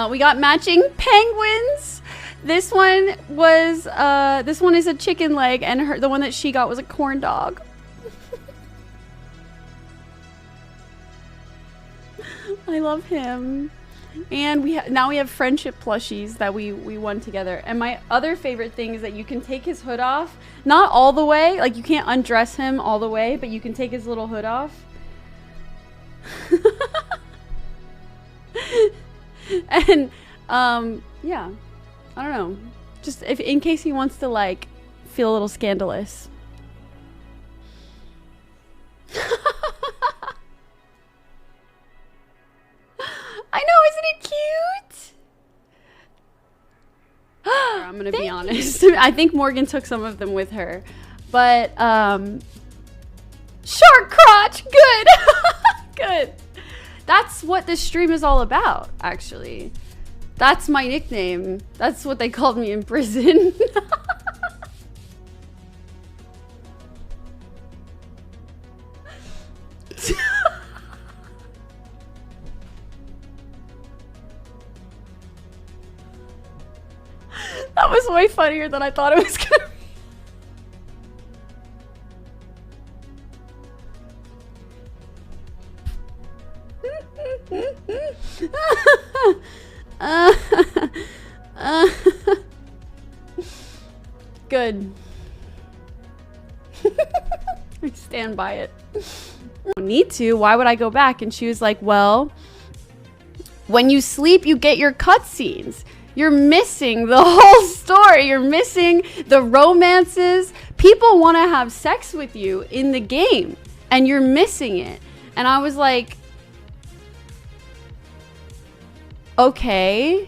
We got matching penguins. This one is a chicken leg, and the one that she got was a corn dog. I love him. And now we have friendship plushies that we won together. And my other favorite thing is that you can take his hood off, not all the way, like you can't undress him all the way, but you can take his little hood off. And yeah, I don't know, just in case he wants to like feel a little scandalous. I know, isn't it cute? I'm gonna be honest. I think Morgan took some of them with her, but shark crotch, good. Good. That's what this stream is all about, actually. That's my nickname. That's what they called me in prison. That was way funnier than I thought it was gonna be. Good. I stand by it. I don't need to. Why would I go back? And she was like, well, when you sleep, you get your cutscenes. You're missing the whole story. You're missing the romances. People want to have sex with you in the game, and you're missing it. And I was like, okay.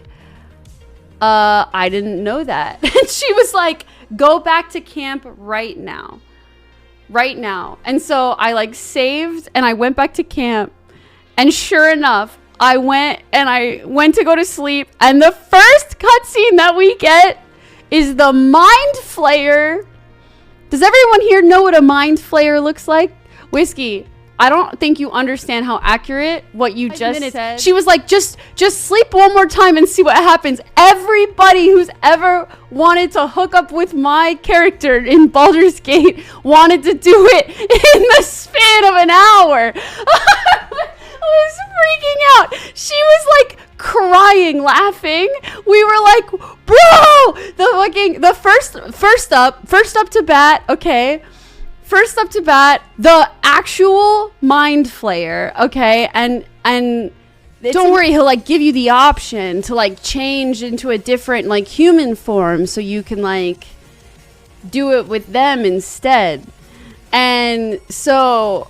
I didn't know that. And she was like, go back to camp right now. Right now. And so I like saved and I went back to camp. And sure enough, I went to go to sleep, and the first cutscene that we get is the mind flayer. Does everyone here know what a mind flayer looks like? Whiskey, I don't think you understand how accurate what you just said. She was like, just sleep one more time and see what happens. Everybody who's ever wanted to hook up with my character in Baldur's Gate wanted to do it in the span of an hour. I was freaking out. She was like crying, laughing. We were like, bro, the first up to bat, okay? First up to bat, the actual mind flayer, okay? And don't worry, he'll like give you the option to like change into a different like human form so you can like do it with them instead. And so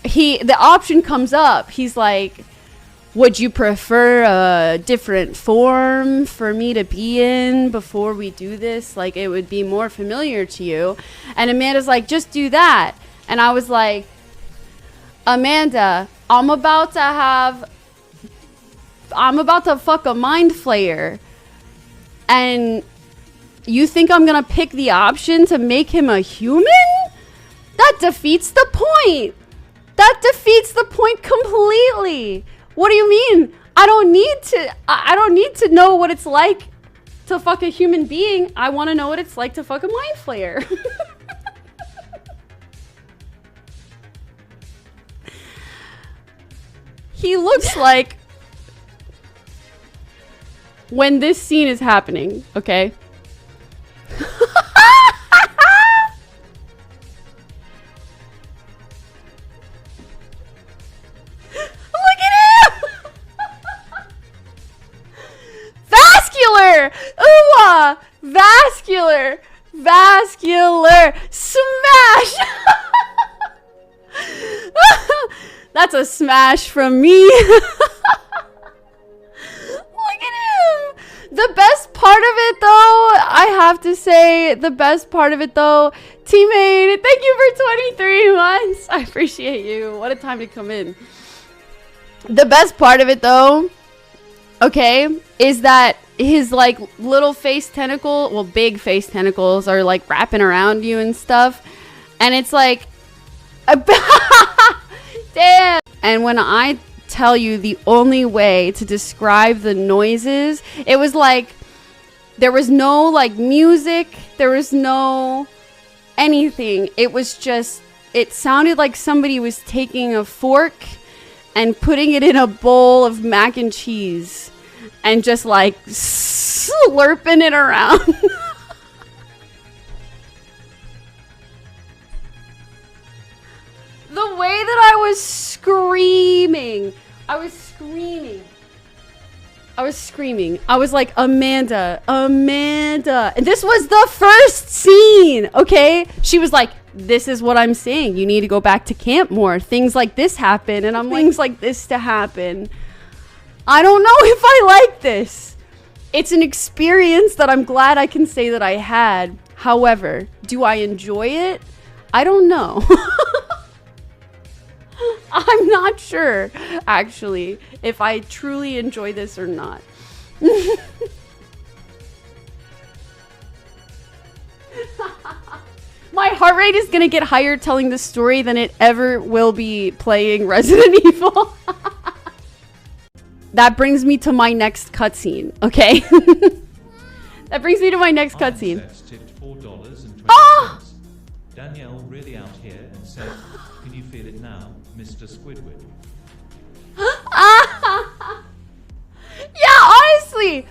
the option comes up. He's like, would you prefer a different form for me to be in before we do this? Like, it would be more familiar to you. And Amanda's like, just do that. And I was like, Amanda, I'm about to fuck a mind flayer. And you think I'm gonna pick the option to make him a human? That defeats the point. That defeats the point completely. What do you mean? I don't need to know what it's like to fuck a human being. I want to know what it's like to fuck a mind flayer. He looks like when this scene is happening, okay? Vascular smash. That's a smash from me. Look at him. The best part of it though, I have to say, teammate, thank you for 23 months. I appreciate you. What a time to come in. The best part of it though, okay, is that his like little face tentacle, well, big face tentacles are like wrapping around you and stuff. And it's like, damn. And when I tell you the only way to describe the noises. It was like there was no like music, there was no anything. It was just, it sounded like somebody was taking a fork and putting it in a bowl of mac and cheese and just like slurping it around. The way that I was screaming. I was screaming. I was like, Amanda. And this was the first scene, okay? She was like, this is what I'm saying. You need to go back to camp more. Things like this happen. And I'm like, things like this to happen. I don't know if I like this. It's an experience that I'm glad I can say that I had. However, do I enjoy it? I don't know. I'm not sure, actually, if I truly enjoy this or not. My heart rate is going to get higher telling this story than it ever will be playing Resident Evil. That brings me to my next cutscene, okay? That brings me to my next cutscene. Oh! Danielle really out here and said, "Can you feel it now, Mr. Squidward?" Yeah,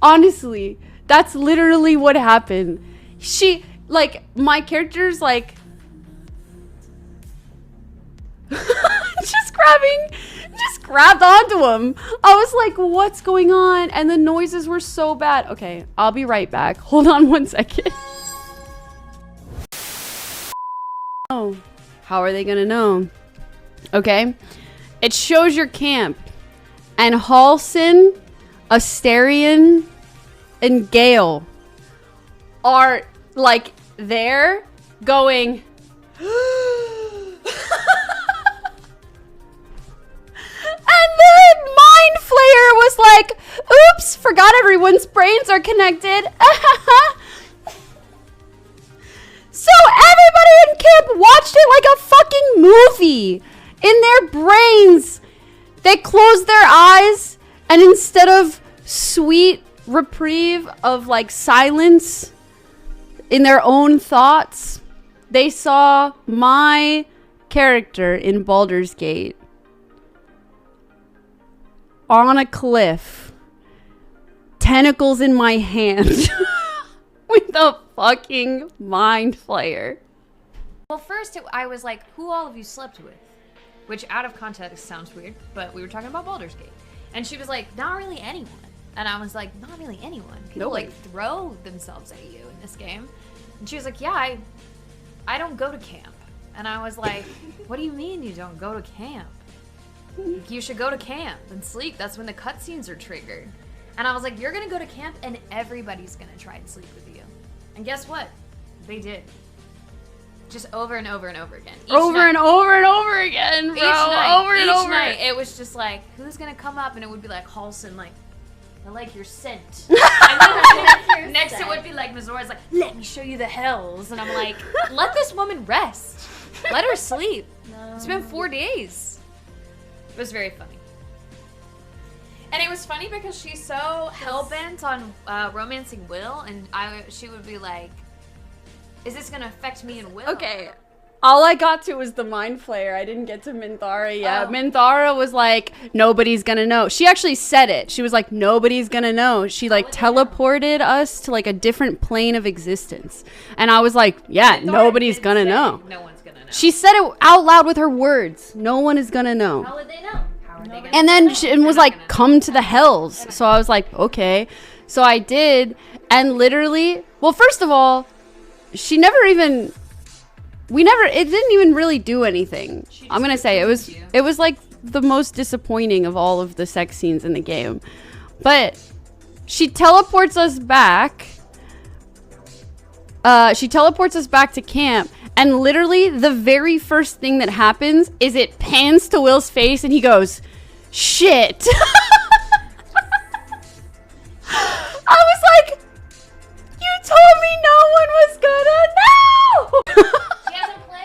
honestly, that's literally what happened. She, like, my character's like, just grabbed onto him. I was like, what's going on? And the noises were so bad. Okay, I'll be right back. Hold on 1 second. Oh, how are they gonna know? Okay, it shows your camp, and Halson, Asterion, and Gale are like there going. And the Mind Flayer was like, oops, forgot everyone's brains are connected. So everybody in camp watched it like a fucking movie. In their brains, they closed their eyes, and instead of sweet reprieve of like silence in their own thoughts, they saw my character in Baldur's Gate on a cliff, tentacles in my hand, with a fucking Mind Flayer. Well, first I was like, who all of you slept with? Which out of context sounds weird, but we were talking about Baldur's Gate. And she was like, not really anyone. And I was like, not really anyone. People like throw themselves at you in this game. And she was like, yeah, I don't go to camp. And I was like, what do you mean you don't go to camp? You should go to camp and sleep. That's when the cutscenes are triggered. And I was like, you're gonna go to camp and everybody's gonna try and sleep with you. And guess what? They did. Just over and over and over again. Over and over and over again, bro. Each night, it was just like, who's gonna come up? And it would be like Halson, like, I like your scent. And then next it would be like Mizora's like, let me show you the hells. And I'm like, let this woman rest. Let her sleep. No. It's been 4 days. It was very funny. And it was funny because she's so hell-bent on romancing Will, and she would be like, is this gonna affect me and Will? Okay, all I got to was the Mind Flayer. I didn't get to Minthara yet. Oh. Minthara was like, nobody's gonna know. She actually said it. She was like, nobody's gonna know. She like teleported us to like a different plane of existence. And I was like, yeah, nobody's gonna know. No one's gonna know. She said it out loud with her words. No one is gonna know. How would they know? And then she was like, come to the hells. So I was like, okay. So I did. And literally, well, first of all, it didn't even really do anything. I'm going to say it was like the most disappointing of all of the sex scenes in the game. But she teleports us back. She teleports us back to camp. And literally the very first thing that happens is it pans to Will's face and he goes, shit. I was like, you told me no one was gonna know.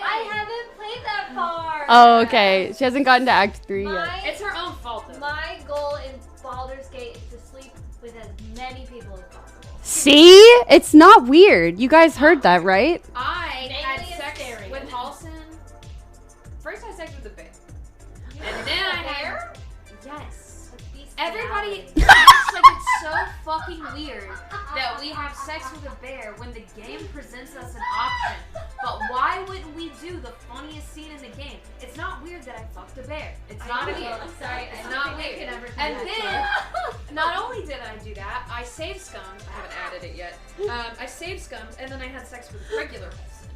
I haven't played that part. Oh, okay. She hasn't gotten to Act 3 yet. It's her own fault, though. My goal in Baldur's Gate is to sleep with as many people as possible. See? It's not weird. You guys heard that, right? I had Namely sex Asterion. with Halson. First, I had sex with the bear. And then I had... Yes. Everybody acts like it's so fucking weird that we have sex with a bear when the game presents us an option. But why wouldn't we do the funniest scene in the game? It's not weird that I fucked a bear. It's not weird. Sorry, It's not weird. And then, not only did I do that, I saved scummed. I haven't added it yet. I saved scummed, and then I had sex with regular Halson.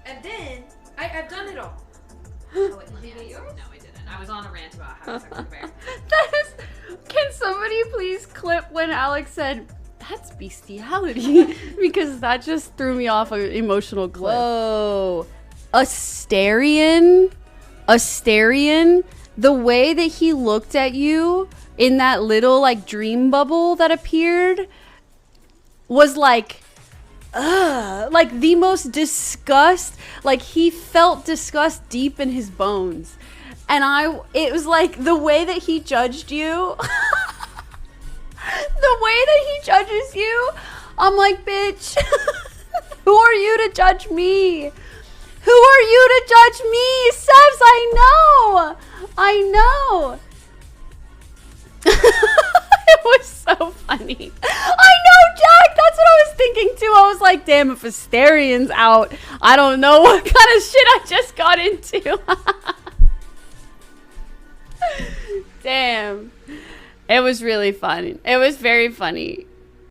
And then, I've done it all. Oh, wait, let me add yours? No, I didn't. I was on a rant about having sex with a bear. That is. Can somebody please clip when Alex said, "That's bestiality," because that just threw me off an emotional clip. Whoa, Asterion, the way that he looked at you in that little like dream bubble that appeared was like, like the most disgust. Like he felt disgust deep in his bones. And it was like the way that he judged you, the way that he judges you, I'm like, bitch, who are you to judge me? Who are you to judge me? Sebs, I know. It was so funny. I know, Jack, that's what I was thinking too. I was like, damn, if Asterion's out, I don't know what kind of shit I just got into. Damn. It was really fun. It was very funny.